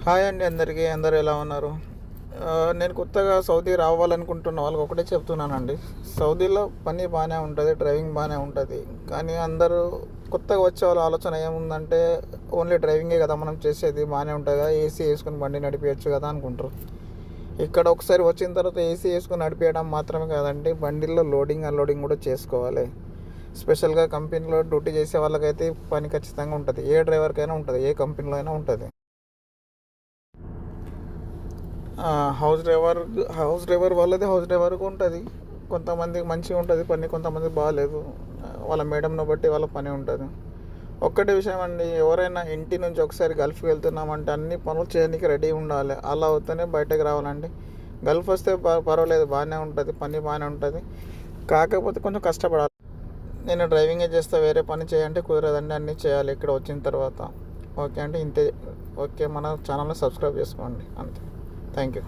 Hi అండి అందరికీ. అందరూ ఎలా ఉన్నారు? నేను కొత్తగా సౌదీ రావాలనుకుంటున్న వాళ్ళకి ఒకటే చెప్తున్నానండి. సౌదీలో పని బాగానే ఉంటుంది, డ్రైవింగ్ బాగానే ఉంటుంది. కానీ అందరూ కొత్తగా వచ్చే వాళ్ళ ఆలోచన ఏముందంటే ఓన్లీ డ్రైవింగే కదా మనం చేసేది, బాగానే ఉంటుంది కదా, ఏసీ వేసుకుని బండి నడిపించచ్చు కదా అనుకుంటారు. ఇక్కడ ఒకసారి వచ్చిన తర్వాత ఏసీ వేసుకుని నడిపించడం మాత్రమే కాదండి, బండిల్లో లోడింగ్ అన్లోడింగ్ కూడా చేసుకోవాలి. స్పెషల్గా కంపెనీలో డ్యూటీ చేసే వాళ్ళకైతే పని ఖచ్చితంగా ఉంటుంది. ఏ డ్రైవర్కైనా ఉంటుంది, ఏ కంపెనీలో అయినా ఉంటుంది. హౌస్ డ్రైవర్ వాళ్ళది హౌస్ డ్రైవర్కి ఉంటుంది. కొంతమందికి మంచిగా ఉంటుంది పని, కొంతమంది బాగాలేదు. వాళ్ళ మేడంను బట్టి వాళ్ళ పని ఉంటుంది. ఒక్కటే విషయం అండి, ఎవరైనా ఇంటి నుంచి ఒకసారి గల్ఫ్కి వెళ్తున్నామంటే అన్ని పనులు చేయడానికి రెడీ ఉండాలి. అలా అవుతూనే బయటకు రావాలండి. గల్ఫ్ వస్తే పర్వాలేదు, బాగానే ఉంటుంది, పని బాగానే ఉంటుంది. కాకపోతే కొంచెం కష్టపడాలి. నేను డ్రైవింగే చేస్తా, వేరే పని చేయంటే కుదరదండి, అన్నీ చేయాలి ఇక్కడ వచ్చిన తర్వాత. ఓకే అండి, ఇంతే. ఓకే, మన ఛానల్ని సబ్స్క్రైబ్ చేసుకోండి. అంతే. Thank you.